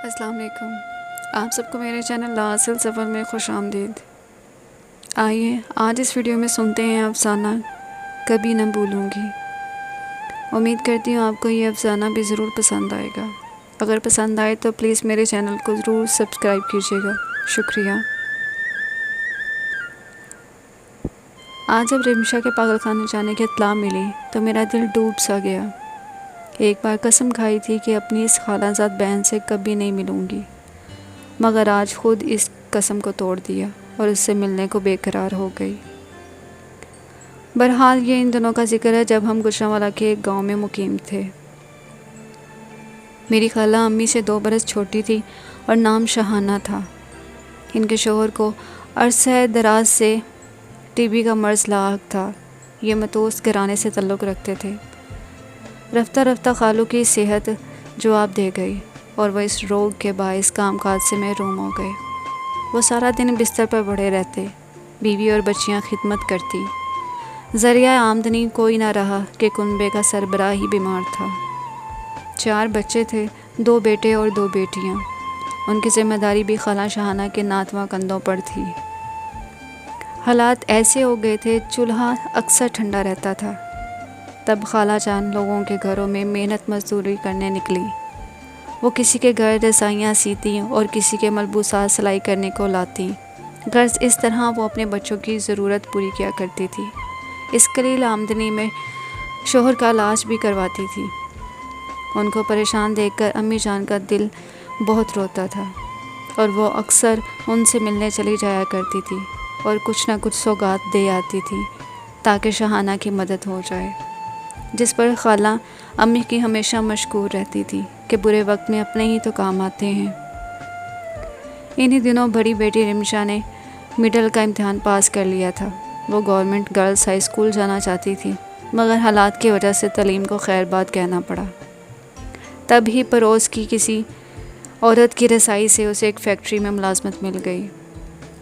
السلام علیکم۔ آپ سب کو میرے چینل لا اصل سفر میں خوش آمدید۔ آئیے آج اس ویڈیو میں سنتے ہیں افسانہ کبھی نہ بھولوں گی۔ امید کرتی ہوں آپ کو یہ افسانہ بھی ضرور پسند آئے گا۔ اگر پسند آئے تو پلیز میرے چینل کو ضرور سبسکرائب کیجیے گا، شکریہ۔ آج جب رمشا کے پاگل خانے جانے کی اطلاع ملی تو میرا دل ڈوب سا گیا۔ ایک بار قسم کھائی تھی کہ اپنی اس خالہ زاد بہن سے کبھی نہیں ملوں گی، مگر آج خود اس قسم کو توڑ دیا اور اس سے ملنے کو بے قرار ہو گئی۔ بہرحال یہ ان دنوں کا ذکر ہے جب ہم گجرانوالہ کے ایک گاؤں میں مقیم تھے۔ میری خالہ امی سے 2 برس چھوٹی تھی اور نام شہانہ تھا۔ ان کے شوہر کو عرصہ دراز سے ٹی بی کا مرض لاحق تھا۔ یہ متوسط گھرانے سے تعلق رکھتے تھے۔ رفتہ رفتہ خالو کی صحت جواب دے گئی اور وہ اس روگ کے باعث کام کاج سے محروم ہو گئے۔ وہ سارا دن بستر پر پڑے رہتے، بیوی اور بچیاں خدمت کرتی۔ ذریعہ آمدنی کوئی نہ رہا کہ کنبے کا سربراہ ہی بیمار تھا۔ 4 بچے تھے، 2 بیٹے اور 2 بیٹیاں۔ ان کی ذمہ داری بھی خالہ شہانہ کے ناتواں کندھوں پر تھی۔ حالات ایسے ہو گئے تھے، چولہا اکثر ٹھنڈا رہتا تھا۔ تب خالہ جان لوگوں کے گھروں میں محنت مزدوری کرنے نکلی۔ وہ کسی کے گھر رضائیاں سیتی اور کسی کے ملبوسات سلائی کرنے کو لاتی۔ غرض اس طرح وہ اپنے بچوں کی ضرورت پوری کیا کرتی تھی۔ اس قلیل آمدنی میں شوہر کا علاج بھی کرواتی تھی۔ ان کو پریشان دیکھ کر امی جان کا دل بہت روتا تھا اور وہ اکثر ان سے ملنے چلی جایا کرتی تھی اور کچھ نہ کچھ سوغات دے آتی تھی تاکہ شہانہ کی مدد ہو جائے، جس پر خالہ امی کی ہمیشہ مشکور رہتی تھی کہ برے وقت میں اپنے ہی تو کام آتے ہیں۔ انہی دنوں بڑی بیٹی رمشا نے مڈل کا امتحان پاس کر لیا تھا۔ وہ گورنمنٹ گرلز ہائی اسکول جانا چاہتی تھی، مگر حالات کی وجہ سے تعلیم کو خیر بات کہنا پڑا۔ تب ہی پڑوس کی کسی عورت کی رسائی سے اسے ایک فیکٹری میں ملازمت مل گئی۔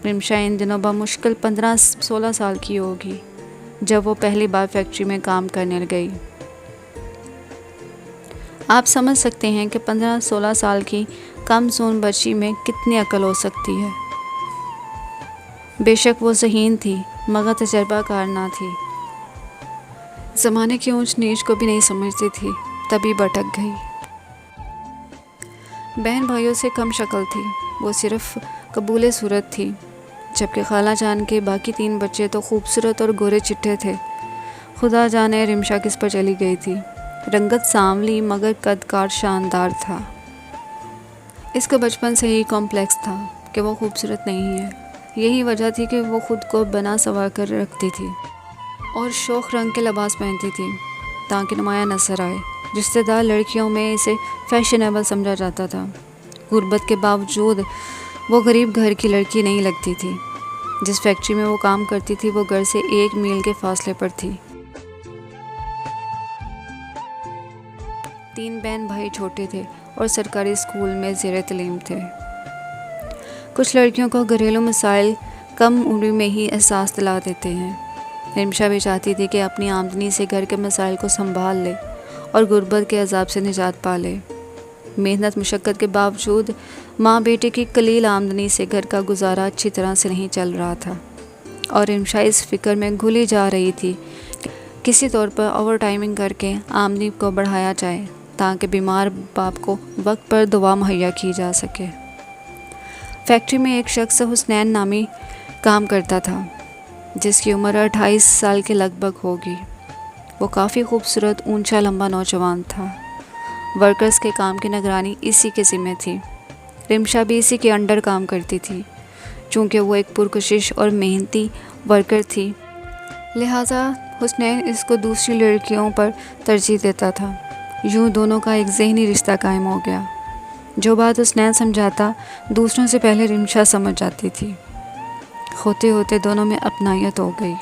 رمشا ان دنوں بمشکل 15-16 سال کی ہوگی جب وہ پہلی بار فیکٹری میں کام کرنے گئی۔ آپ سمجھ سکتے ہیں کہ 15-16 سال کی کم سن بچی میں کتنی عقل ہو سکتی ہے۔ بے شک وہ ذہین تھی مگر تجربہ کار نہ تھی۔ زمانے کی اونچ نیچ کو بھی نہیں سمجھتی تھی، تبھی بھٹک گئی۔ بہن بھائیوں سے کم شکل تھی، وہ صرف قبول صورت تھی، جبکہ خالہ جان کے باقی 3 بچے تو خوبصورت اور گورے چٹھے تھے۔ خدا جانے رمشا کس پر چلی گئی تھی۔ رنگت سانولی مگر قد کاٹ شاندار تھا۔ اس کو بچپن سے ہی کمپلیکس تھا کہ وہ خوبصورت نہیں ہے۔ یہی وجہ تھی کہ وہ خود کو بنا سنوار کر رکھتی تھی اور شوخ رنگ کے لباس پہنتی تھی تاکہ نمایاں نظر آئے۔ رشتہ دار لڑکیوں میں اسے فیشنیبل سمجھا جاتا تھا۔ غربت کے باوجود وہ غریب گھر کی لڑکی نہیں لگتی تھی۔ جس فیکٹری میں وہ کام کرتی تھی وہ گھر سے 1 میل کے فاصلے پر تھی۔ 3 بہن بھائی چھوٹے تھے اور سرکاری اسکول میں زیر تعلیم تھے۔ کچھ لڑکیوں کو گھریلو مسائل کم عمری میں ہی احساس دلا دیتے ہیں۔ رمشا بھی چاہتی تھی کہ اپنی آمدنی سے گھر کے مسائل کو سنبھال لے اور غربت کے عذاب سے نجات پا لے۔ محنت مشقت کے باوجود ماں بیٹے کی قلیل آمدنی سے گھر کا گزارا اچھی طرح سے نہیں چل رہا تھا، اور رمشا اس فکر میں گھلی جا رہی تھی کہ کسی طور پر اوور ٹائمنگ کر کے آمدنی کو بڑھایا جائے تاکہ بیمار باپ کو وقت پر دوا مہیا کی جا سکے۔ فیکٹری میں ایک شخص حسنین نامی کام کرتا تھا، جس کی عمر 28 سال کے لگ بھگ ہوگی۔ وہ کافی خوبصورت، اونچا لمبا نوجوان تھا۔ ورکرز کے کام کی نگرانی اسی کے ذمہ تھی۔ رمشا بھی اسی کے انڈر کام کرتی تھی۔ چونکہ وہ ایک پرکشش اور محنتی ورکر تھی، لہٰذا حسنین اس کو دوسری لڑکیوں پر ترجیح دیتا تھا۔ یوں دونوں کا ایک ذہنی رشتہ قائم ہو گیا۔ جو بات حسنین سمجھاتا دوسروں سے پہلے رمشا سمجھ جاتی تھی۔ ہوتے ہوتے دونوں میں اپنائیت ہو گئی۔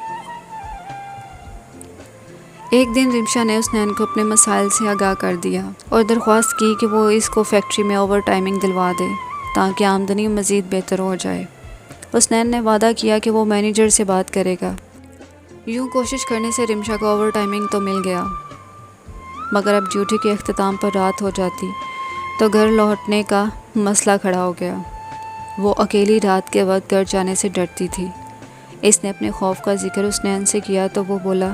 ایک دن رمشا نے حسنین کو اپنے مسائل سے آگاہ کر دیا اور درخواست کی کہ وہ اس کو فیکٹری میں اوور ٹائمنگ دلوا دے تاکہ آمدنی مزید بہتر ہو جائے۔ حسنین نے وعدہ کیا کہ وہ مینیجر سے بات کرے گا۔ یوں کوشش کرنے سے رمشا کو اوور ٹائمنگ تو مل گیا، مگر اب ڈیوٹی کے اختتام پر رات ہو جاتی تو گھر لوٹنے کا مسئلہ کھڑا ہو گیا۔ وہ اکیلی رات کے وقت گھر جانے سے ڈرتی تھی۔ اس نے اپنے خوف کا ذکر حسنین سے کیا تو وہ بولا،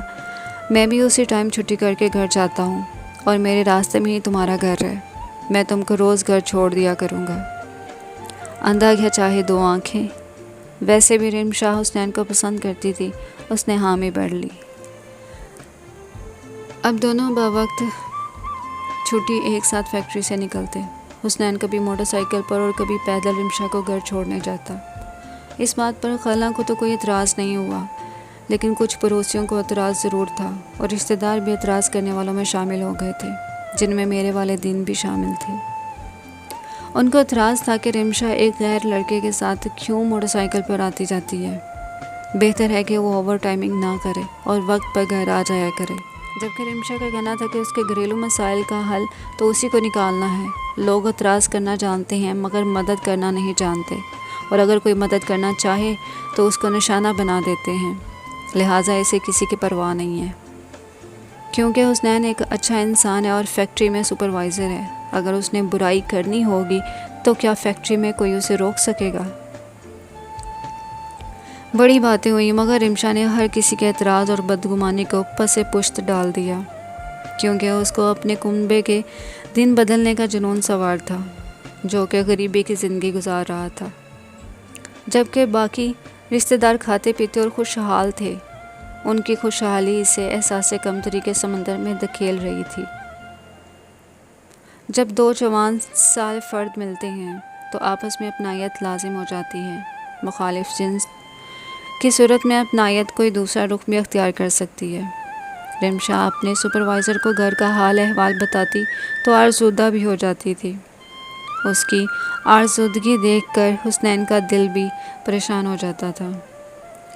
میں بھی اسی ٹائم چھٹی کر کے گھر جاتا ہوں اور میرے راستے میں ہی تمہارا گھر ہے، میں تم کو روز گھر چھوڑ دیا کروں گا۔ اندھا گیا چاہے دو آنکھیں۔ ویسے بھی رمشا حسنین کو پسند کرتی تھی، اس نے حامی بھر لی۔ اب دونوں بوقت چھٹی ایک ساتھ فیکٹری سے نکلتے۔ حسنین کبھی موٹر سائیکل پر اور کبھی پیدل رمشا کو گھر چھوڑنے جاتا۔ اس بات پر خالہ کو تو کوئی اعتراض نہیں ہوا، لیکن کچھ پڑوسیوں کو اعتراض ضرور تھا، اور رشتہ دار بھی اعتراض کرنے والوں میں شامل ہو گئے تھے، جن میں میرے والدین بھی شامل تھے۔ ان کو اعتراض تھا کہ رمشا ایک غیر لڑکے کے ساتھ کیوں موٹر سائیکل پر آتی جاتی ہے، بہتر ہے کہ وہ اوور ٹائمنگ نہ کرے اور وقت پر گھر آ جایا کرے۔ جبکہ رمشا کا کہنا تھا کہ اس کے گھریلو مسائل کا حل تو اسی کو نکالنا ہے۔ لوگ اعتراض کرنا جانتے ہیں مگر مدد کرنا نہیں جانتے، اور اگر کوئی مدد کرنا چاہے تو اس کو نشانہ بنا دیتے ہیں، لہٰذا اسے کسی کی پرواہ نہیں ہے۔ کیونکہ حسنین ایک اچھا انسان ہے اور فیکٹری میں سپروائزر ہے، اگر اس نے برائی کرنی ہوگی تو کیا فیکٹری میں کوئی اسے روک سکے گا؟ بڑی باتیں ہوئی مگر رمشا نے ہر کسی کے اعتراض اور بدگمانی کو پس پشت ڈال دیا، کیونکہ اس کو اپنے کنبے کے دن بدلنے کا جنون سوار تھا، جو کہ غریبی کی زندگی گزار رہا تھا، جبکہ باقی رشتہ دار کھاتے پیتے اور خوشحال تھے۔ ان کی خوشحالی اسے احساس کمتری کے سمندر میں دھکیل رہی تھی۔ جب دو جوان سال فرد ملتے ہیں تو آپس میں اپنائیت لازم ہو جاتی ہے۔ مخالف جنس کی صورت میں اپنائیت کوئی دوسرا رخ بھی اختیار کر سکتی ہے۔ رمشا اپنے سپروائزر کو گھر کا حال احوال بتاتی تو آزردہ بھی ہو جاتی تھی۔ اس کی آزردگی دیکھ کر حسنین کا دل بھی پریشان ہو جاتا تھا،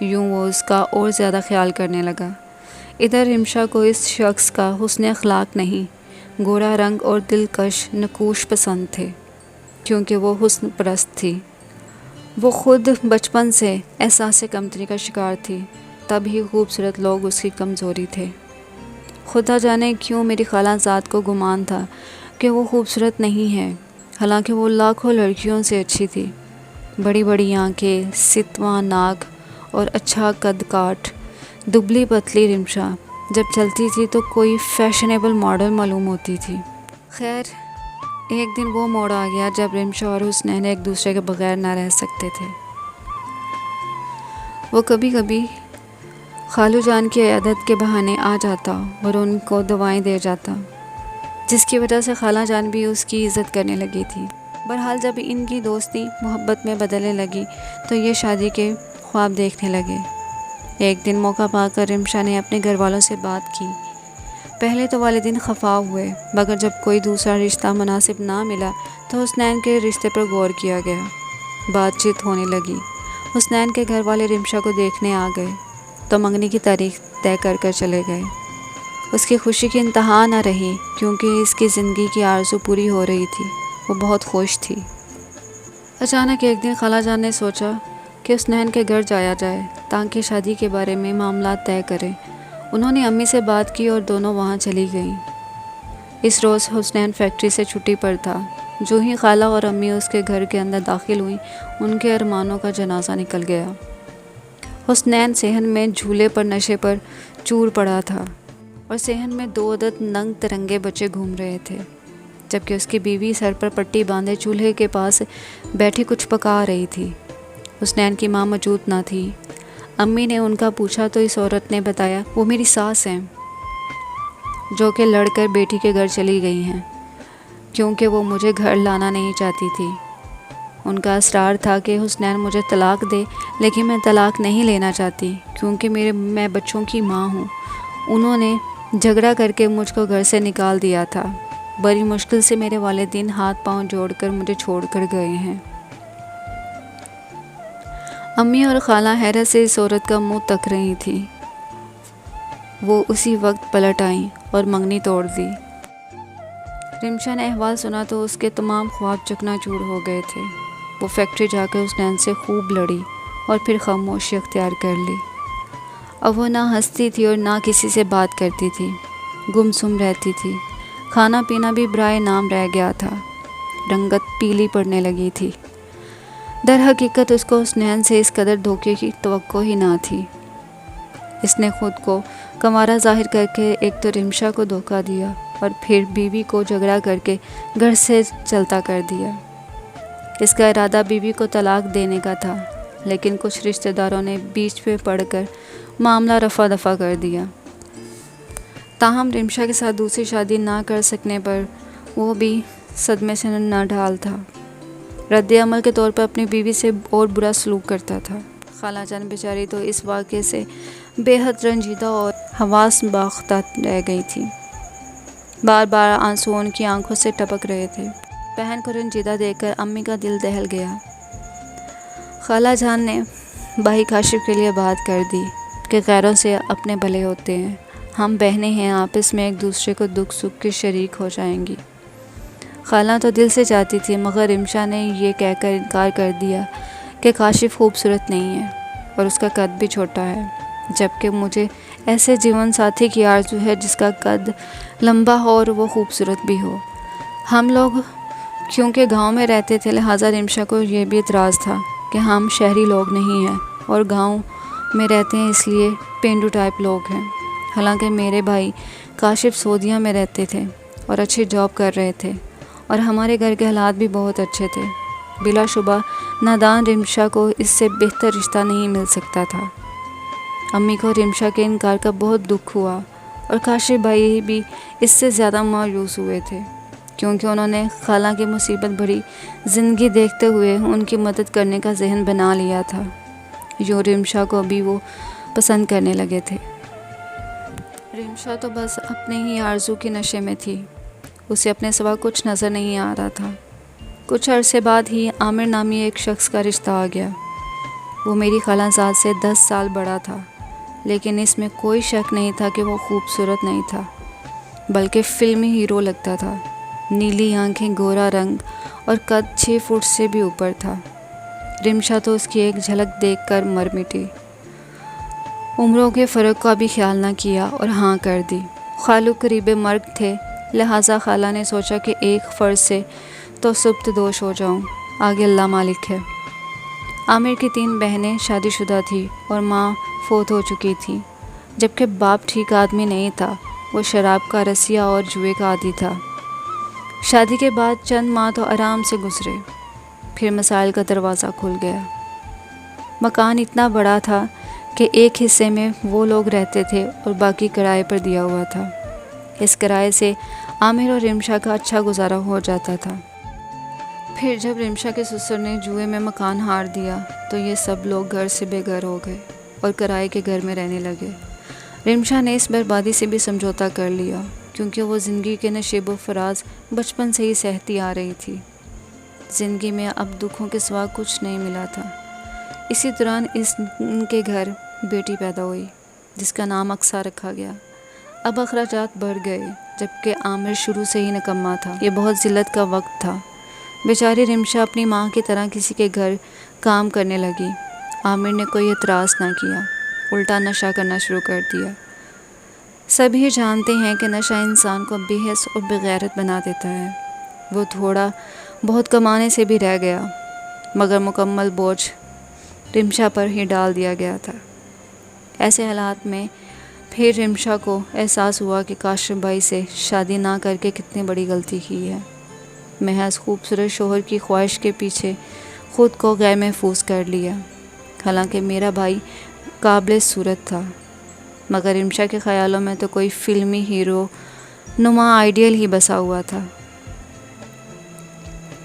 یوں وہ اس کا اور زیادہ خیال کرنے لگا۔ ادھر رمشا کو اس شخص کا حسن اخلاق نہیں، گورا رنگ اور دلکش نقوش پسند تھے، کیونکہ وہ حسن پرست تھی۔ وہ خود بچپن سے احساس کمتری کا شکار تھی، تب ہی خوبصورت لوگ اس کی کمزوری تھے۔ خدا جانے کیوں میری خالہ زاد کو گمان تھا کہ وہ خوبصورت نہیں ہے، حالانکہ وہ لاکھوں لڑکیوں سے اچھی تھی۔ بڑی بڑی آنکھیں، ستواں ناک اور اچھا قد کاٹ، دبلی پتلی رمشا جب چلتی تھی تو کوئی فیشنیبل ماڈل معلوم ہوتی تھی۔ خیر، ایک دن وہ موڑ آ گیا جب رمشا اور حسنین ایک دوسرے کے بغیر نہ رہ سکتے تھے۔ وہ کبھی کبھی خالو جان کی عیادت کے بہانے آ جاتا اور ان کو دوائیں دے جاتا، جس کی وجہ سے خالہ جان بھی اس کی عزت کرنے لگی تھی۔ بہرحال جب ان کی دوستی محبت میں بدلنے لگی تو یہ شادی کے خواب دیکھنے لگے۔ ایک دن موقع پا کر رمشا نے اپنے گھر والوں سے بات کی۔ پہلے تو والدین خفا ہوئے، مگر جب کوئی دوسرا رشتہ مناسب نہ ملا تو حسنین کے رشتے پر غور کیا گیا۔ بات چیت ہونے لگی۔ حسنین کے گھر والے رمشا کو دیکھنے آ گئے تو منگنی کی تاریخ طے کر کر چلے گئے۔ اس کی خوشی کی انتہا نہ رہی، کیونکہ اس کی زندگی کی آرزو پوری ہو رہی تھی۔ وہ بہت خوش تھی۔ اچانک ایک دن خالہ جان نے سوچا کہ حسنین کے گھر جایا جائے تاکہ شادی کے بارے میں معاملات طے کریں۔ انہوں نے امی سے بات کی اور دونوں وہاں چلی گئیں۔ اس روز حسنین فیکٹری سے چھٹی پر تھا۔ جو ہی خالہ اور امی اس کے گھر کے اندر داخل ہوئیں، ان کے ارمانوں کا جنازہ نکل گیا۔ حسنین صحن میں جھولے پر نشے پر چور پڑا تھا، اور صحن میں 2 عدد ننگ ترنگے بچے گھوم رہے تھے، جبکہ اس کی بیوی سر پر پٹی باندھے چولہے کے پاس بیٹھی کچھ پکا رہی تھی۔ حسنین کی ماں موجود نہ تھی۔ امی نے ان کا پوچھا تو اس عورت نے بتایا، وہ میری ساس ہیں، جو کہ لڑ کر بیٹی کے گھر چلی گئی ہیں، کیونکہ وہ مجھے گھر لانا نہیں چاہتی تھی۔ ان کا اصرار تھا کہ حسنین مجھے طلاق دے، لیکن میں طلاق نہیں لینا چاہتی، کیونکہ میں بچوں کی ماں ہوں۔ انہوں نے جھگڑا کر کے مجھ کو گھر سے نکال دیا تھا۔ بڑی مشکل سے میرے والدین ہاتھ پاؤں جوڑ کر مجھے چھوڑ کر گئے ہیں۔ امی اور خالہ حیرت سے اس عورت کا منہ تک رہی تھی۔ وہ اسی وقت پلٹ آئیں اور منگنی توڑ دی۔ رمشا نے احوال سنا تو اس کے تمام خواب چکنا چور ہو گئے تھے۔ وہ فیکٹری جا کر حسنین سے خوب لڑی اور پھر خاموشی اختیار کر لی۔ اب وہ نہ ہنستی تھی اور نہ کسی سے بات کرتی تھی، گم سم رہتی تھی۔ کھانا پینا بھی برائے نام رہ گیا تھا۔ رنگت پیلی پڑنے لگی تھی۔ در حقیقت اس کو حسنین سے اس قدر دھوکے کی توقع ہی نہ تھی۔ اس نے خود کو کنوارا ظاہر کر کے ایک تو رمشا کو دھوکہ دیا اور پھر بیوی کو جھگڑا کر کے گھر سے چلتا کر دیا۔ اس کا ارادہ بیوی کو طلاق دینے کا تھا، لیکن کچھ رشتہ داروں نے بیچ میں پڑ کر معاملہ رفع دفع کر دیا۔ تاہم رمشا کے ساتھ دوسری شادی نہ کر سکنے پر وہ بھی صدمے سے نہ ڈھال تھا۔ رد عمل کے طور پر اپنی بیوی سے اور برا سلوک کرتا تھا۔ خالہ جان بیچاری تو اس واقعے سے بے حد رنجیدہ اور حواس باختہ رہ گئی تھی۔ بار بار آنسو ان کی آنکھوں سے ٹپک رہے تھے۔ بہن کو رنجیدہ دیکھ کر امی کا دل دہل گیا۔ خالہ جان نے بھائی کاشف کے لیے بات کر دی کہ غیروں سے اپنے بھلے ہوتے ہیں، ہم بہنیں ہیں، آپس میں ایک دوسرے کو دکھ سکھ کے شریک ہو جائیں گی۔ خالہ تو دل سے چاہتی تھی، مگر رمشا نے یہ کہہ کر انکار کر دیا کہ کاشف خوبصورت نہیں ہے اور اس کا قد بھی چھوٹا ہے، جبکہ مجھے ایسے جیون ساتھی کی آرزو ہے جس کا قد لمبا ہو اور وہ خوبصورت بھی ہو۔ ہم لوگ کیونکہ گاؤں میں رہتے تھے، لہٰذا رمشا کو یہ بھی اعتراض تھا کہ ہم شہری لوگ نہیں ہیں اور گاؤں میں رہتے ہیں، اس لیے پینڈو ٹائپ لوگ ہیں۔ حالانکہ میرے بھائی کاشف سعودیہ میں رہتے تھے اور اچھی جاب کر رہے تھے اور ہمارے گھر کے حالات بھی بہت اچھے تھے۔ بلا شبہ نادان رمشا کو اس سے بہتر رشتہ نہیں مل سکتا تھا۔ امی کو رمشا کے انکار کا بہت دکھ ہوا اور کاشف بھائی بھی اس سے زیادہ مایوس ہوئے تھے، کیونکہ انہوں نے خالہ کی مصیبت بھری زندگی دیکھتے ہوئے ان کی مدد کرنے کا ذہن بنا لیا تھا۔ یوں رمشا کو بھی وہ پسند کرنے لگے تھے۔ رمشا تو بس اپنے ہی آرزو کی نشے میں تھی، اسے اپنے سوا کچھ نظر نہیں آ رہا تھا۔ کچھ عرصے بعد ہی عامر نامی ایک شخص کا رشتہ آ گیا۔ وہ میری خالہ زاد سے 10 سال بڑا تھا، لیکن اس میں کوئی شک نہیں تھا کہ وہ خوبصورت نہیں تھا، بلکہ فلمی ہیرو لگتا تھا۔ نیلی آنکھیں، گورا رنگ اور قد 6 فٹ سے بھی اوپر تھا۔ رمشا تو اس کی ایک جھلک دیکھ کر مر مٹی۔ عمروں کے فرق کا بھی خیال نہ کیا اور ہاں کر دی۔ خالو قریب مرگ تھے، لہٰذا خالہ نے سوچا کہ ایک فرض سے تو سبت دوش ہو جاؤں، آگے اللہ مالک ہے۔ عامر کی 3 بہنیں شادی شدہ تھیں اور ماں فوت ہو چکی تھی، جبکہ باپ ٹھیک آدمی نہیں تھا، وہ شراب کا رسیا اور جوئے کا عادی تھا۔ شادی کے بعد چند ماہ تو آرام سے گزرے، پھر مسائل کا دروازہ کھل گیا۔ مکان اتنا بڑا تھا کہ ایک حصے میں وہ لوگ رہتے تھے اور باقی کرائے پر دیا ہوا تھا۔ اس کرائے سے عامر اور رمشا کا اچھا گزارا ہو جاتا تھا۔ پھر جب رمشا کے سسر نے جوئے میں مکان ہار دیا تو یہ سب لوگ گھر سے بے گھر ہو گئے اور کرائے کے گھر میں رہنے لگے۔ رمشا نے اس بربادی سے بھی سمجھوتا کر لیا، کیونکہ وہ زندگی کے نشیب و فراز بچپن سے ہی سہتی آ رہی تھی۔ زندگی میں اب دکھوں کے سوا کچھ نہیں ملا تھا۔ اسی دوران ان کے گھر بیٹی پیدا ہوئی جس کا نام اقصیٰ رکھا گیا۔ اب اخراجات بڑھ گئے، جبکہ عامر شروع سے ہی نکما تھا۔ یہ بہت ذلت کا وقت تھا۔ بیچاری رمشا اپنی ماں کی طرح کسی کے گھر کام کرنے لگی۔ عامر نے کوئی اعتراض نہ کیا، الٹا نشہ کرنا شروع کر دیا۔ سبھی جانتے ہیں کہ نشہ انسان کو بے حس اور بغیرت بنا دیتا ہے۔ وہ تھوڑا بہت کمانے سے بھی رہ گیا، مگر مکمل بوجھ رمشا پر ہی ڈال دیا گیا تھا۔ ایسے حالات میں پھر رمشا کو احساس ہوا کہ کاشف بھائی سے شادی نہ کر کے کتنی بڑی غلطی کی ہے۔ محض خوبصورت شوہر کی خواہش کے پیچھے خود کو غیر محفوظ کر لیا۔ حالانکہ میرا بھائی قابل صورت تھا، مگر رمشا کے خیالوں میں تو کوئی فلمی ہیرو نما آئیڈیل ہی بسا ہوا تھا۔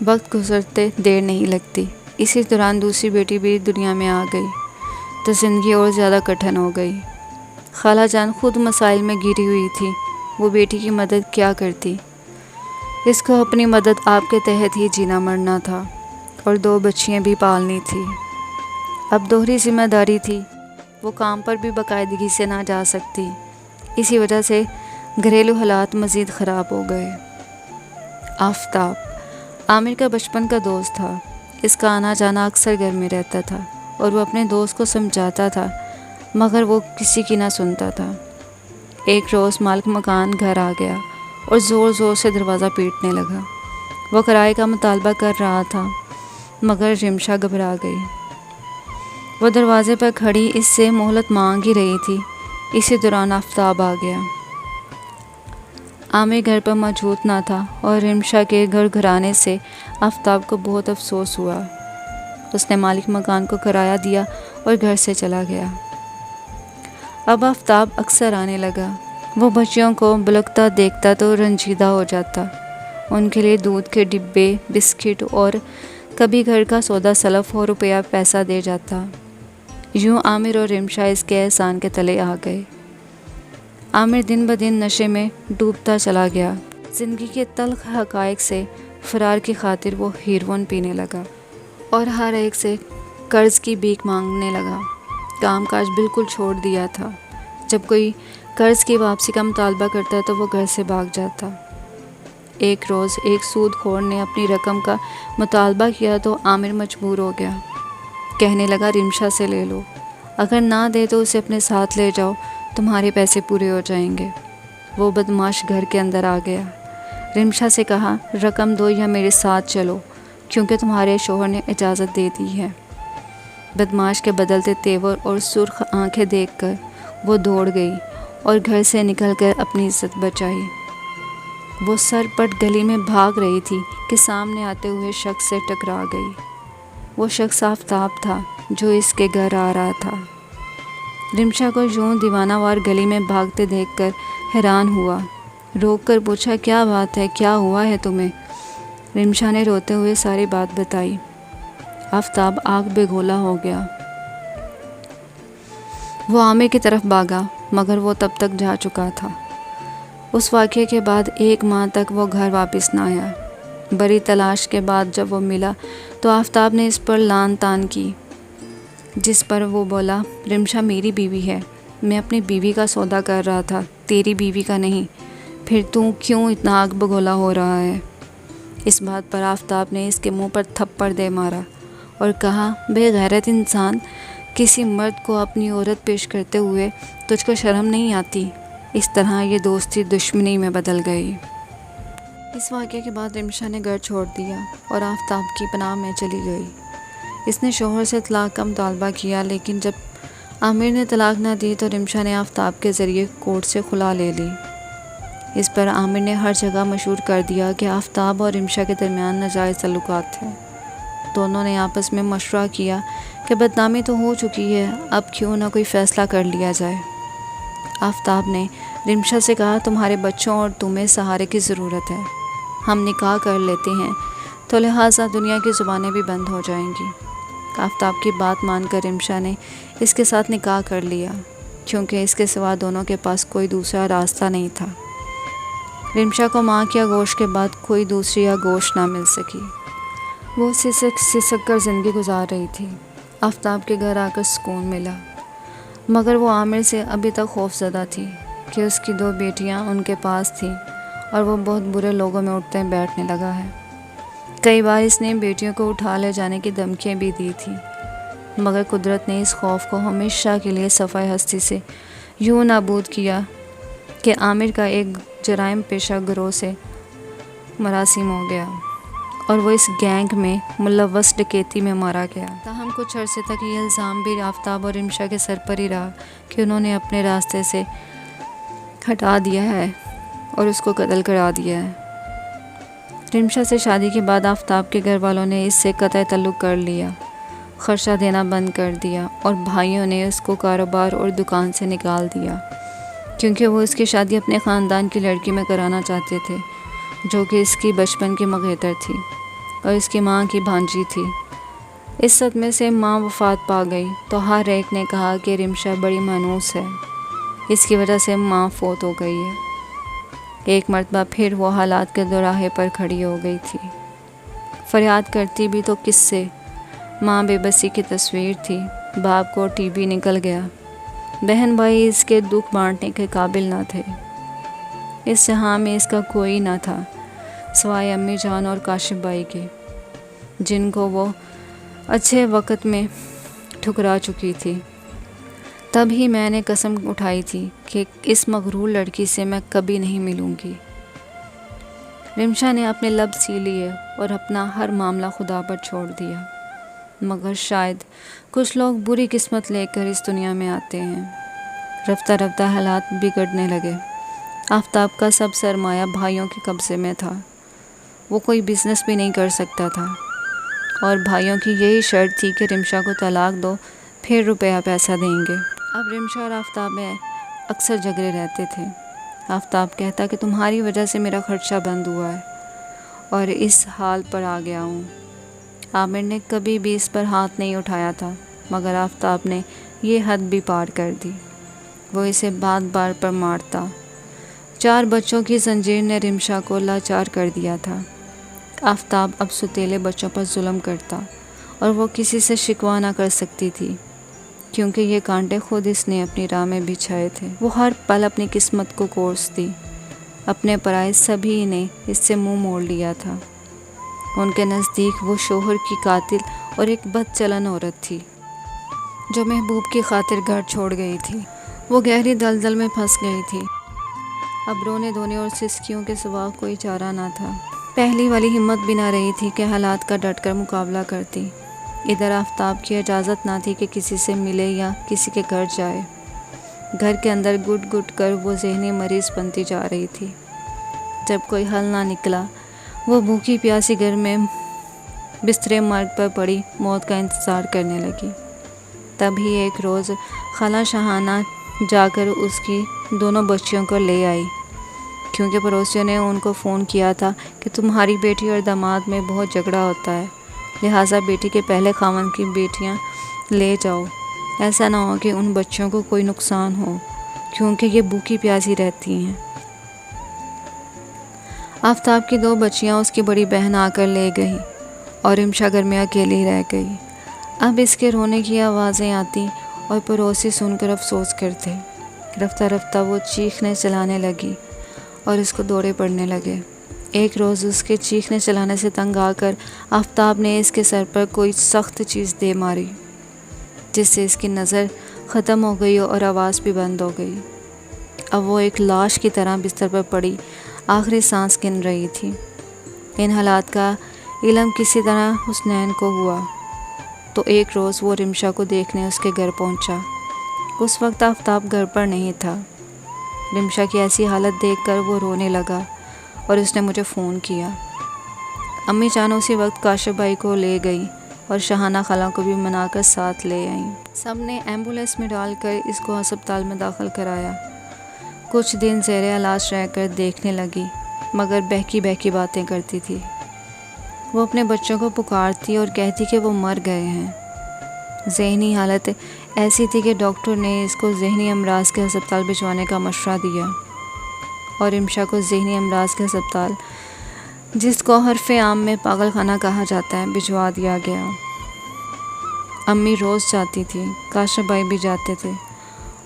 وقت گزرتے دیر نہیں لگتی۔ اسی دوران دوسری بیٹی بھی دنیا میں آ گئی تو زندگی اور زیادہ کٹھن ہو گئی۔ خالہ جان خود مسائل میں گھری ہوئی تھی، وہ بیٹی کی مدد کیا کرتی؟ اس کو اپنی مدد آپ کے تحت ہی جینا مرنا تھا اور 2 بچیاں بھی پالنی تھی۔ اب دوہری ذمہ داری تھی، وہ کام پر بھی باقاعدگی سے نہ جا سکتی۔ اسی وجہ سے گھریلو حالات مزید خراب ہو گئے۔ آفتاب عامر کا بچپن کا دوست تھا۔ اس کا آنا جانا اکثر گھر میں رہتا تھا اور وہ اپنے دوست کو سمجھاتا تھا، مگر وہ کسی کی نہ سنتا تھا۔ ایک روز مالک مکان گھر آ گیا اور زور زور سے دروازہ پیٹنے لگا۔ وہ کرائے کا مطالبہ کر رہا تھا مگر رمشا گھبرا گئی۔ وہ دروازے پر کھڑی اس سے مہلت مانگ ہی رہی تھی، اسی دوران آفتاب آ گیا۔ عامر گھر پر موجود نہ تھا اور رمشا کے گھر گھرانے سے آفتاب کو بہت افسوس ہوا۔ اس نے مالک مکان کو کرایہ دیا اور گھر سے چلا گیا۔ اب آفتاب اکثر آنے لگا۔ وہ بچیوں کو بلکتا دیکھتا تو رنجیدہ ہو جاتا، ان کے لیے دودھ کے ڈبے، بسکٹ اور کبھی گھر کا سودا سلف اور روپیہ پیسہ دے جاتا۔ یوں عامر اور رمشا اس کے احسان کے تلے آ گئے۔ عامر دن بدن نشے میں ڈوبتا چلا گیا۔ زندگی کے تلخ حقائق سے فرار کی خاطر وہ ہیروئن پینے لگا اور ہر ایک سے قرض کی بھیک مانگنے لگا۔ کام کاج بالکل چھوڑ دیا تھا۔ جب کوئی قرض کی واپسی کا مطالبہ کرتا تو وہ گھر سے بھاگ جاتا۔ ایک روز ایک سود خور نے اپنی رقم کا مطالبہ کیا تو عامر مجبور ہو گیا۔ کہنے لگا رمشا سے لے لو، اگر نہ دے تو اسے اپنے ساتھ لے جاؤ، تمہارے پیسے پورے ہو جائیں گے۔ وہ بدماش گھر کے اندر آ گیا۔ رمشا سے کہا رقم دو یا میرے ساتھ چلو، کیونکہ تمہارے شوہر نے اجازت دے دی ہے۔ بدماش کے بدلتے تیور اور سرخ آنکھیں دیکھ کر وہ دوڑ گئی اور گھر سے نکل کر اپنی عزت بچائی۔ وہ سر پٹ گلی میں بھاگ رہی تھی کہ سامنے آتے ہوئے شخص سے ٹکرا گئی۔ وہ شخص آفتاب تھا جو اس کے گھر آ رہا تھا۔ رمشا کو یوں دیوانہ وار گلی میں بھاگتے دیکھ کر حیران ہوا۔ روک کر پوچھا کیا بات ہے، کیا ہوا ہے تمہیں؟ رمشا نے روتے ہوئے ساری بات بتائی۔ آفتاب آگ بگولا ہو گیا۔ وہ عامر کی طرف بھاگا مگر وہ تب تک جا چکا تھا۔ اس واقعے کے بعد 1 ماہ تک وہ گھر واپس نہ آیا۔ بڑی تلاش کے بعد جب وہ ملا تو آفتاب نے اس پر لان تان کی، جس پر وہ بولا رمشا میری بیوی ہے، میں اپنی بیوی کا سودا کر رہا تھا، تیری بیوی کا نہیں، پھر تو کیوں اتنا آگ بگولا ہو رہا ہے؟ اس بات پر آفتاب نے اس کے منہ پر تھپڑ دے مارا اور کہا بے غیرت انسان، کسی مرد کو اپنی عورت پیش کرتے ہوئے تجھ کو شرم نہیں آتی؟ اس طرح یہ دوستی دشمنی میں بدل گئی۔ اس واقعے کے بعد رمشا نے گھر چھوڑ دیا اور آفتاب کی پناہ میں چلی گئی۔ اس نے شوہر سے طلاق کا مطالبہ کیا، لیکن جب عامر نے طلاق نہ دی تو رمشا نے آفتاب کے ذریعے کورٹ سے خلا لے لی۔ اس پر عامر نے ہر جگہ مشہور کر دیا کہ آفتاب اور رمشا کے درمیان ناجائز تعلقات تھے۔ دونوں نے آپس میں مشورہ کیا کہ بدنامی تو ہو چکی ہے، اب کیوں نہ کوئی فیصلہ کر لیا جائے۔ آفتاب نے رمشا سے کہا تمہارے بچوں اور تمہیں سہارے کی ضرورت ہے، ہم نکاح کر لیتے ہیں تو لہٰذا دنیا کی زبانیں بھی بند ہو جائیں گی۔ آفتاب کی بات مان کر رمشا نے اس کے ساتھ نکاح کر لیا، کیونکہ اس کے سوا دونوں کے پاس کوئی دوسرا راستہ نہیں تھا۔ رمشا کو ماں کی آغوش کے بعد کوئی دوسری آغوش نہ مل سکی۔ وہ سسک کر زندگی گزار رہی تھی۔ آفتاب کے گھر آ کر سکون ملا، مگر وہ عامر سے ابھی تک خوف زدہ تھی کہ اس کی 2 بیٹیاں ان کے پاس تھیں اور وہ بہت برے لوگوں میں اٹھتے بیٹھنے لگا ہے۔ کئی بار اس نے بیٹیوں کو اٹھا لے جانے کی دھمکیاں بھی دی تھیں، مگر قدرت نے اس خوف کو ہمیشہ کے لیے صفحہ ہستی سے یوں نابود کیا کہ عامر کا ایک جرائم پیشہ گروہ سے مراسم ہو گیا اور وہ اس گینگ میں ملوث ڈکیتی میں مارا گیا۔ تاہم کچھ عرصے تک یہ الزام بھی آفتاب اور رمشا کے سر پر ہی رہا کہ انہوں نے اپنے راستے سے ہٹا دیا ہے اور اس کو قتل کرا دیا ہے۔ رمشا سے شادی کے بعد آفتاب کے گھر والوں نے اس سے قطع تعلق کر لیا، خرچہ دینا بند کر دیا اور بھائیوں نے اس کو کاروبار اور دکان سے نکال دیا، کیونکہ وہ اس کی شادی اپنے خاندان کی لڑکی میں کرانا چاہتے تھے، جو کہ اس کی بچپن کی مغیتر تھی اور اس کی ماں کی بھانجی تھی۔ اس صدمے سے ماں وفات پا گئی تو ہر ایک نے کہا کہ رمشا بڑی مانوس ہے، اس کی وجہ سے ماں فوت ہو گئی ہے۔ ایک مرتبہ پھر وہ حالات کے دوراہے پر کھڑی ہو گئی تھی۔ فریاد کرتی بھی تو کس سے؟ ماں بے بسی کی تصویر تھی، باپ کو ٹی بی نکل گیا، بہن بھائی اس کے دکھ بانٹنے کے قابل نہ تھے۔ اس جہاں میں اس کا کوئی نہ تھا سوائے امی جان اور کاشف بھائی کے، جن کو وہ اچھے وقت میں ٹھکرا چکی تھی۔ تب ہی میں نے قسم اٹھائی تھی کہ اس مغرور لڑکی سے میں کبھی نہیں ملوں گی۔ رمشا نے اپنے لب سی لیے اور اپنا ہر معاملہ خدا پر چھوڑ دیا، مگر شاید کچھ لوگ بری قسمت لے کر اس دنیا میں آتے ہیں۔ رفتہ رفتہ حالات بگڑنے لگے۔ آفتاب کا سب سرمایہ بھائیوں کے قبضے میں تھا، وہ کوئی بزنس بھی نہیں کر سکتا تھا، اور بھائیوں کی یہی شرط تھی کہ رمشا کو طلاق دو پھر روپیہ پیسہ دیں گے۔ اب رمشا اور آفتاب میں اکثر جھگڑے رہتے تھے۔ آفتاب کہتا کہ تمہاری وجہ سے میرا خرچہ بند ہوا ہے اور اس حال پر آ گیا ہوں۔ عامر نے کبھی بھی اس پر ہاتھ نہیں اٹھایا تھا، مگر آفتاب نے یہ حد بھی پار کر دی۔ وہ اسے بار بار پر مارتا۔ 4 بچوں کی زنجیر نے رمشا کو لاچار کر دیا تھا۔ آفتاب اب ستیلے بچوں پر ظلم کرتا اور وہ کسی سے شکوہ نہ کر سکتی تھی، کیونکہ یہ کانٹے خود اس نے اپنی راہ میں بچھائے تھے۔ وہ ہر پل اپنی قسمت کو کوستی۔ اپنے پرائے سبھی نے اس سے منہ موڑ لیا تھا۔ ان کے نزدیک وہ شوہر کی قاتل اور ایک بد چلن عورت تھی، جو محبوب کی خاطر گھر چھوڑ گئی تھی۔ وہ گہری دلدل میں پھنس گئی تھی۔ اب رونے دھونے اور سسکیوں کے سوا کوئی چارہ نہ تھا۔ پہلی والی ہمت بھی نہ رہی تھی کہ حالات کا ڈٹ کر مقابلہ کرتی۔ ادھر آفتاب کی اجازت نہ تھی کہ کسی سے ملے یا کسی کے گھر جائے۔ گھر کے اندر گٹ گٹ کر وہ ذہنی مریض بنتی جا رہی تھی۔ جب کوئی حل نہ نکلا، وہ بھوکی پیاسی گھر میں بسترے مرگ پر پڑی موت کا انتظار کرنے لگی۔ تبھی ایک روز خالہ شہانہ جا کر اس کی دونوں بچیوں کو لے آئی، کیونکہ پڑوسیوں نے ان کو فون کیا تھا کہ تمہاری بیٹی اور داماد میں بہت جھگڑا ہوتا ہے، لہٰذا بیٹی کے پہلے خاوند کی بیٹیاں لے جاؤ، ایسا نہ ہو کہ ان بچوں کو کوئی نقصان ہو، کیونکہ یہ بھوکی پیاسی رہتی ہیں۔ آفتاب کی 2 بچیاں اس کی بڑی بہن آ کر لے گئی اور رمشا گھر میں اکیلی رہ گئی۔ اب اس کے رونے کی آوازیں آتی اور پڑوسی سن کر افسوس کرتے۔ رفتہ رفتہ وہ چیخنے چلانے لگی اور اس کو دوڑے پڑنے لگے۔ ایک روز اس کے چیخنے چلانے سے تنگ آ کر آفتاب نے اس کے سر پر کوئی سخت چیز دے ماری، جس سے اس کی نظر ختم ہو گئی اور آواز بھی بند ہو گئی۔ اب وہ ایک لاش کی طرح بستر پر پڑی آخری سانس گن رہی تھی۔ ان حالات کا علم کسی طرح حسنین کو ہوا تو ایک روز وہ رمشا کو دیکھنے اس کے گھر پہنچا۔ اس وقت آفتاب گھر پر نہیں تھا۔ رمشا کی ایسی حالت دیکھ کر وہ رونے لگا اور اس نے مجھے فون کیا۔ امی جان اسی وقت کاشف بھائی کو لے گئی اور شہانہ خالہ کو بھی منا کر ساتھ لے آئیں۔ سب نے ایمبولینس میں ڈال کر اس کو ہسپتال میں داخل کرایا۔ کچھ دن زیر علاج رہ کر دیکھنے لگی، مگر بہکی بہکی باتیں کرتی تھی۔ وہ اپنے بچوں کو پکارتی اور کہتی کہ وہ مر گئے ہیں۔ ذہنی حالت ایسی تھی کہ ڈاکٹر نے اس کو ذہنی امراض کے ہسپتال بھجوانے کا مشورہ دیا، اور رمشا کو ذہنی امراض کے ہسپتال، جس کو حرف عام میں پاگل خانہ کہا جاتا ہے، بھجوا دیا گیا۔ امی روز جاتی تھی، کاشف بھائی بھی جاتے تھے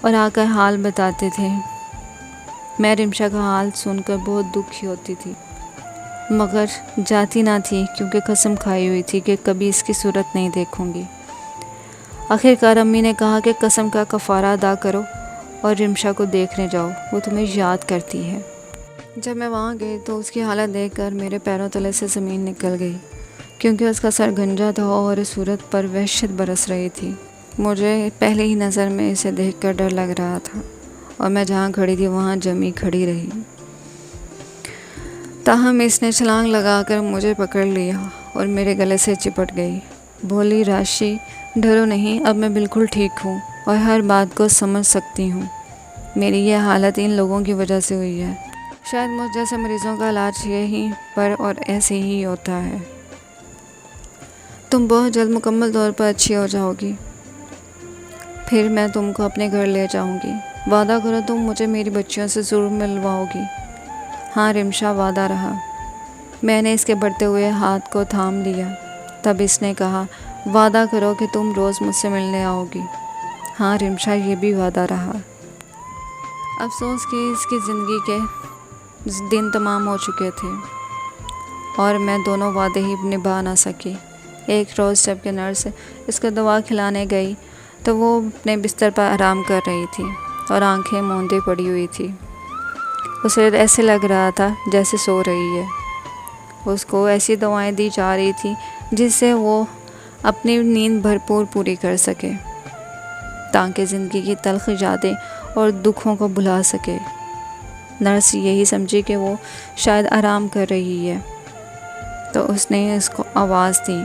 اور آ کر حال بتاتے تھے۔ میں رمشا کا حال سن کر بہت دکھی ہوتی تھی، مگر جاتی نہ تھی، کیونکہ قسم کھائی ہوئی تھی کہ کبھی اس کی صورت نہیں دیکھوں گی۔ آخرکار امی نے کہا کہ قسم کا کفارہ ادا کرو اور رمشا کو دیکھنے جاؤ، وہ تمہیں یاد کرتی ہے۔ جب میں وہاں گئی تو اس کی حالت دیکھ کر میرے پیروں تلے سے زمین نکل گئی، کیونکہ اس کا سر گنجا تھا اور صورت پر وحشت برس رہی تھی۔ مجھے پہلے ہی نظر میں اسے دیکھ کر ڈر لگ رہا تھا، اور میں جہاں کھڑی تھی وہاں جمی کھڑی رہی۔ تاہم اس نے چھلانگ لگا کر مجھے پکڑ لیا اور میرے گلے سے چپٹ گئی۔ بولی، راشی، ڈرو نہیں، اب میں بالکل ٹھیک ہوں اور ہر بات کو سمجھ سکتی ہوں۔ میری یہ حالت ان لوگوں کی وجہ سے ہوئی ہے۔ شاید مجھ جیسے مریضوں کا علاج یہیں پر اور ایسے ہی ہوتا ہے۔ تم بہت جلد مکمل طور پر اچھی ہو جاؤ گی، پھر میں تم کو اپنے گھر لے جاؤں گی۔ وعدہ کرو تم مجھے میری بچیوں سے ضرور ملواؤ گی۔ ہاں رمشا، وعدہ رہا۔ میں نے اس کے بڑھتے ہوئے ہاتھ کو تھام لیا۔ تب اس نے کہا، وعدہ کرو کہ تم روز مجھ سے ملنے آؤ گی۔ ہاں رمشا، یہ بھی وعدہ رہا۔ افسوس کہ اس کی زندگی کے دن تمام ہو چکے تھے اور میں دونوں وعدے ہی نبھا نہ سکی۔ ایک روز جب کہ نرس اس کو دوا کھلانے گئی تو وہ اپنے بستر پر آرام کر رہی تھی اور آنکھیں موندے پڑی ہوئی تھی۔ اسے ایسے لگ رہا تھا جیسے سو رہی ہے۔ اس کو ایسی دوائیں دی جا رہی تھیں جس سے وہ اپنی نیند بھرپور پوری کر سکے تاکہ زندگی کی تلخ یادیں اور دکھوں کو بھلا سکے۔ نرس یہی سمجھی کہ وہ شاید آرام کر رہی ہے تو اس نے اس کو آواز دی۔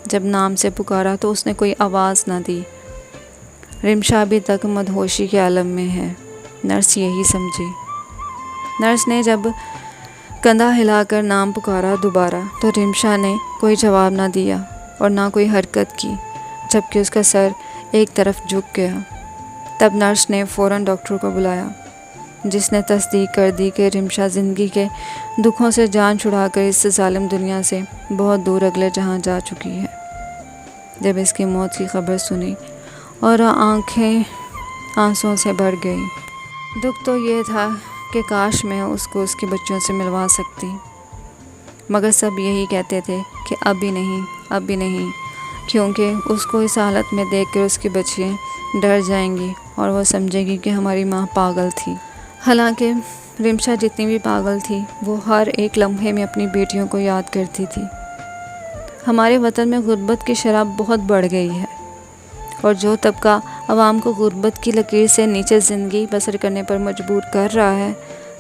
جب نام سے پکارا تو اس نے کوئی آواز نہ دی۔ رمشا ابھی تک مدہوشی کے عالم میں ہے، نرس یہی سمجھی۔ نرس نے جب کندھا ہلا کر نام پکارا دوبارہ تو رمشا نے کوئی جواب نہ دیا اور نہ کوئی حرکت کی، جبکہ اس کا سر ایک طرف جھک گیا۔ تب نرس نے فوراً ڈاکٹر کو بلایا، جس نے تصدیق کر دی کہ رمشا زندگی کے دکھوں سے جان چھڑا کر اس ظالم دنیا سے بہت دور اگلے جہاں جا چکی ہے۔ جب اس کی موت کی خبر سنی اور آنکھیں آنسوں سے بھر گئی۔ دکھ تو یہ تھا کہ کاش میں اس کو اس کے بچوں سے ملوا سکتی، مگر سب یہی کہتے تھے کہ ابھی نہیں، ابھی نہیں، کیونکہ اس کو اس حالت میں دیکھ کر اس کی بچیاں ڈر جائیں گی اور وہ سمجھے گی کہ ہماری ماں پاگل تھی۔ حالانکہ رمشا جتنی بھی پاگل تھی وہ ہر ایک لمحے میں اپنی بیٹیوں کو یاد کرتی تھی۔ ہمارے وطن میں غربت کی شرح بہت بڑھ گئی ہے، اور جو طبقہ عوام کو غربت کی لکیر سے نیچے زندگی بسر کرنے پر مجبور کر رہا ہے،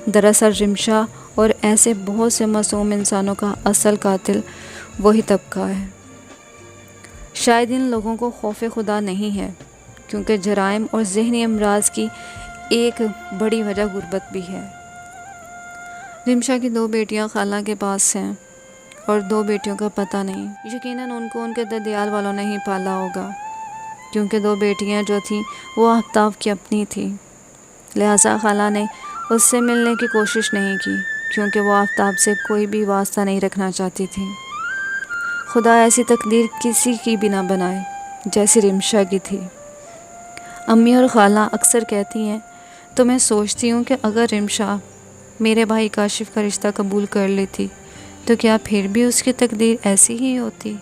دراصل رمشا اور ایسے بہت سے معصوم انسانوں کا اصل قاتل وہی طبقہ ہے۔ شاید ان لوگوں کو خوف خدا نہیں ہے، کیونکہ جرائم اور ذہنی امراض کی ایک بڑی وجہ غربت بھی ہے۔ رمشا کی 2 بیٹیاں خالہ کے پاس ہیں اور 2 بیٹیوں کا پتہ نہیں۔ یقیناً ان کو ان کے ددیال والوں نے ہی پالا ہوگا، کیونکہ 2 بیٹیاں جو تھیں وہ آفتاب کی اپنی تھیں، لہٰذا خالہ نے اس سے ملنے کی کوشش نہیں کی، کیونکہ وہ آفتاب سے کوئی بھی واسطہ نہیں رکھنا چاہتی تھی۔ خدا ایسی تقدیر کسی کی بھی نہ بنائے جیسی رمشا کی تھی۔ امی اور خالہ اکثر کہتی ہیں تو میں سوچتی ہوں کہ اگر رمشا میرے بھائی کاشف کا رشتہ قبول کر لیتی تو کیا پھر بھی اس کی تقدیر ایسی ہی ہوتی؟